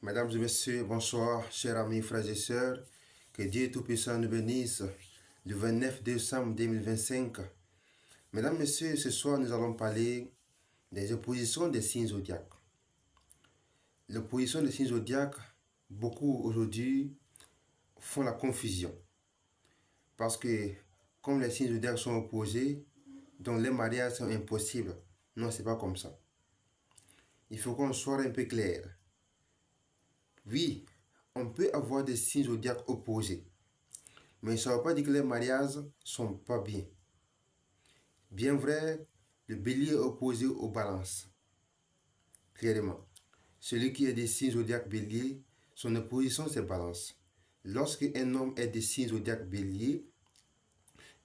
Mesdames et messieurs, bonsoir, chers amis, frères et sœurs. Que Dieu Tout-Puissant nous bénisse du 29 décembre 2025. Mesdames et messieurs, ce soir, nous allons parler des oppositions des signes zodiaques. L'opposition des signes zodiaques, beaucoup aujourd'hui font la confusion. Parce que, comme les signes zodiaques sont opposés, donc les mariages sont impossibles. Non, c'est pas comme ça. Il faut qu'on soit un peu clair. Oui, on peut avoir des signes zodiaques opposés. Mais ça ne veut pas dire que les mariages ne sont pas bien. Bien vrai, le bélier est opposé aux balances. Clairement. Celui qui est des signes zodiaques bélier, son opposition c'est balance. Lorsque un homme est des signes zodiaques bélier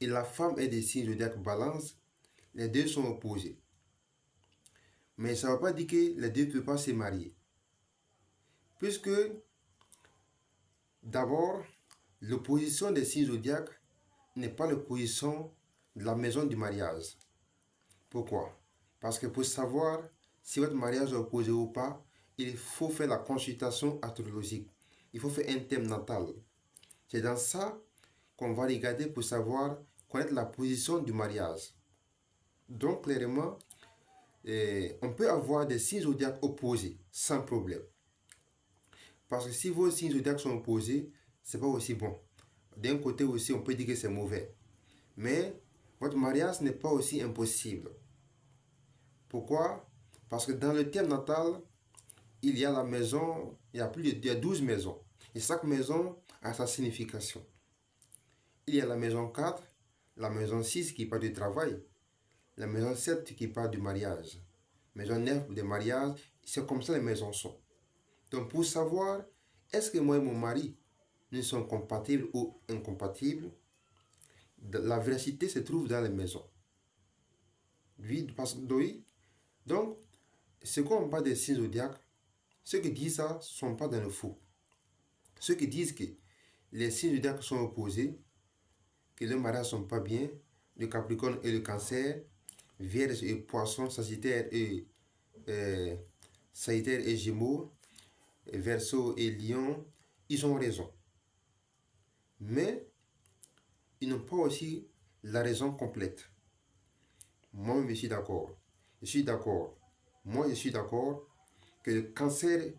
et la femme est des signes zodiaques balance, les deux sont opposés. Mais ça ne veut pas dire que les deux ne peuvent pas se marier. Puisque, d'abord, l'opposition des signes zodiaques n'est pas l'opposition de la maison du mariage. Pourquoi? Parce que pour savoir si votre mariage est opposé ou pas, il faut faire la consultation astrologique. Il faut faire un thème natal. C'est dans ça qu'on va regarder pour savoir connaître la position du mariage. Donc, clairement, on peut avoir des signes zodiaques opposés sans problème. Parce que si vos signes zodiaques sont opposés, c'est pas aussi bon. D'un côté aussi, on peut dire que c'est mauvais. Mais votre mariage n'est pas aussi impossible. Pourquoi? Parce que dans le thème natal, il y a la maison, il y a 12 maisons. Et chaque maison a sa signification. Il y a la maison 4, la maison 6 qui parle du travail, la maison 7 qui parle du mariage, maison 9 du mariage. C'est comme ça les maisons sont. Donc pour savoir, est-ce que moi et mon mari, nous sommes compatibles ou incompatibles, la véracité se trouve dans les maisons. Oui, parce que oui. Donc, ce qu'on parle des signes zodiaques, ceux qui disent ça ne sont pas dans le faux. Ceux qui disent que les signes zodiaques sont opposés, que les mariages ne sont pas bien, le Capricorne et le Cancer, Vierge et Poisson, Sagittaire et Gémeaux, Verseau et Lion, ils ont raison. Mais ils n'ont pas aussi la raison complète. Moi, je suis d'accord. Je suis d'accord. Moi, je suis d'accord que le Cancer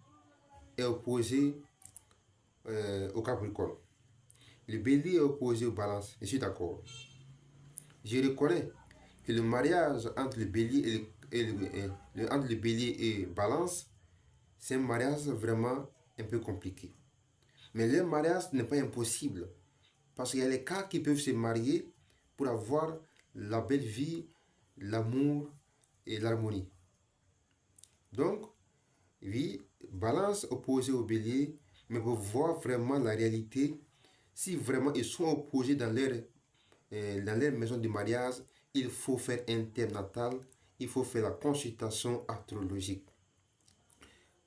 est opposé au Capricorne. Le Bélier est opposé au Balance. Je suis d'accord. Je reconnais que le mariage entre le Bélier entre le Bélier et Balance, c'est un mariage vraiment un peu compliqué. Mais le mariage n'est pas impossible. Parce qu'il y a les cas qui peuvent se marier pour avoir la belle vie, l'amour et l'harmonie. Donc, oui, Balance opposé au Bélier, mais pour voir vraiment la réalité, si vraiment ils sont opposés dans leur maison de mariage, il faut faire un thème natal, il faut faire la consultation astrologique.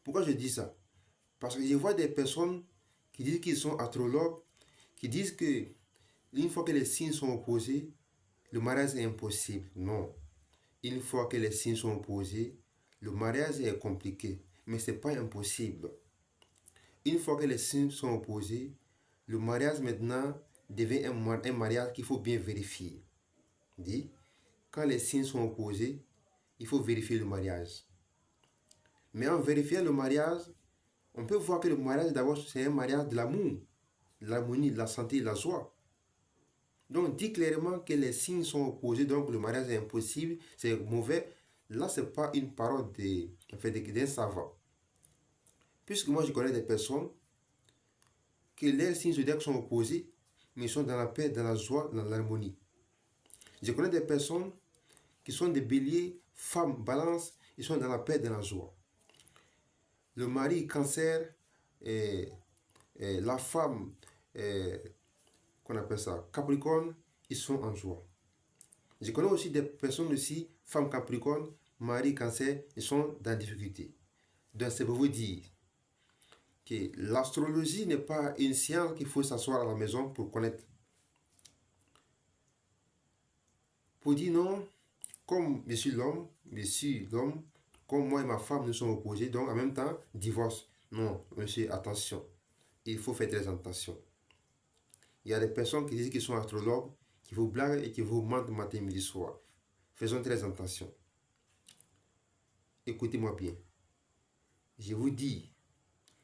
Pourquoi je dis ça? Parce que je vois des personnes qui disent qu'ils sont astrologues, qui disent que une fois que les signes sont opposés, le mariage est impossible. Non. Une fois que les signes sont opposés, le mariage est compliqué, mais ce n'est pas impossible. Une fois que les signes sont opposés, le mariage maintenant devient un mariage qu'il faut bien vérifier. Dit, quand les signes sont opposés, il faut vérifier le mariage. Mais en vérifiant le mariage, on peut voir que le mariage d'abord c'est un mariage de l'amour, de l'harmonie, de la santé, de la joie. Donc dit clairement que les signes sont opposés, donc le mariage est impossible, c'est mauvais. Là, ce n'est pas une parole d'un savant. Puisque moi je connais des personnes que leurs signes zodiaques sont opposés, mais ils sont dans la paix, dans la joie, dans l'harmonie. Je connais des personnes qui sont des béliers, femmes, balance, ils sont dans la paix, dans la joie. Le mari, cancer, la femme, qu'on appelle ça, capricorne, ils sont en joie. Je connais aussi des personnes aussi, femmes capricorne, mari, cancer, ils sont dans la difficulté. Donc c'est pour vous dire que l'astrologie n'est pas une science qu'il faut s'asseoir à la maison pour connaître. Pour dire non, comme je suis l'homme, comme moi et ma femme nous sommes opposés, donc en même temps, divorce. Non, monsieur, attention. Il faut faire très attention. Il y a des personnes qui disent qu'ils sont astrologues, qui vous blaguent et qui vous mentent matin, midi, soir. Faisons très attention. Écoutez-moi bien. Je vous dis,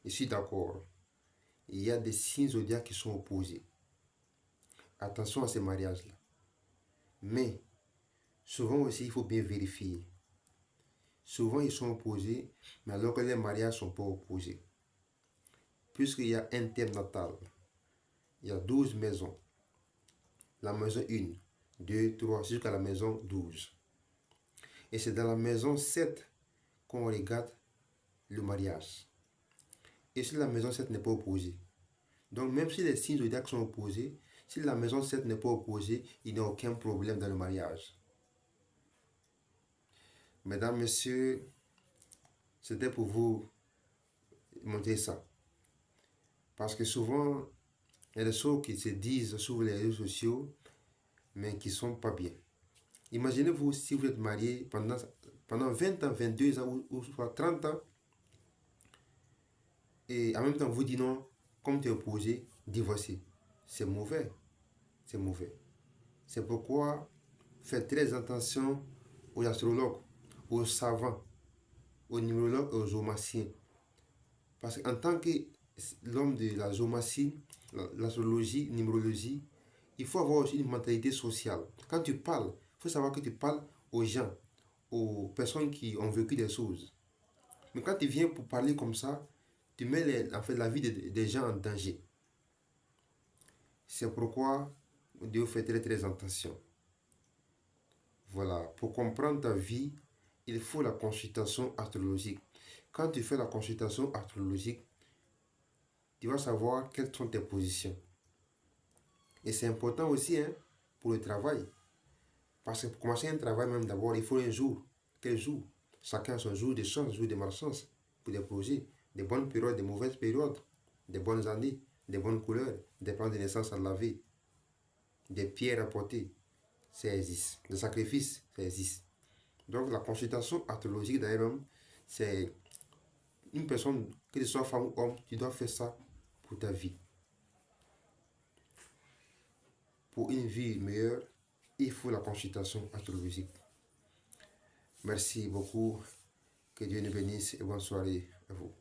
je suis d'accord. Il y a des signes zodiaques qui sont opposés. Attention à ces mariages-là. Mais, souvent aussi, il faut bien vérifier. Souvent, ils sont opposés, mais alors que les mariages ne sont pas opposés. Puisqu'il y a un thème natal, il y a 12 maisons. La maison 1, 2, 3, jusqu'à la maison 12. Et c'est dans la maison 7 qu'on regarde le mariage. Et si la maison 7 n'est pas opposée, donc même si les signes zodiaques sont opposés, si la maison 7 n'est pas opposée, il n'y a aucun problème dans le mariage. Mesdames, messieurs, c'était pour vous montrer ça. Parce que souvent, il y a des choses qui se disent sur les réseaux sociaux, mais qui ne sont pas bien. Imaginez-vous si vous êtes marié pendant 20 ans, 22 ans ou soit 30 ans, et en même temps vous dites non, comme tu es opposé, divorcer. C'est mauvais. C'est mauvais. C'est pourquoi faites très attention aux astrologues, aux savants, aux numérologues et aux zoomatiens. Parce qu'en tant que l'homme de la zoomatie, l'astrologie, la numérologie, il faut avoir aussi une mentalité sociale. Quand tu parles, il faut savoir que tu parles aux gens, aux personnes qui ont vécu des choses. Mais quand tu viens pour parler comme ça, tu mets en fait, la vie des gens en danger. C'est pourquoi Dieu fait très très attention. Voilà, pour comprendre ta vie, il faut la consultation astrologique. Quand tu fais la consultation astrologique, tu vas savoir quelles sont tes positions. Et c'est important aussi hein, pour le travail. Parce que pour commencer un travail, même d'abord, il faut un jour. Quel jour? Chacun a son jour de chance, jour de malchance pour des projets. Des bonnes périodes, des mauvaises périodes. Des bonnes années, des bonnes couleurs, des plans de naissance à laver, des pierres à porter. Ça existe. Des sacrifices, ça existe. Donc la consultation astrologique d'ailleurs, c'est une personne, que ce soit femme ou homme, tu dois faire ça pour ta vie. Pour une vie meilleure, il faut la consultation astrologique. Merci beaucoup. Que Dieu nous bénisse et bonne soirée à vous.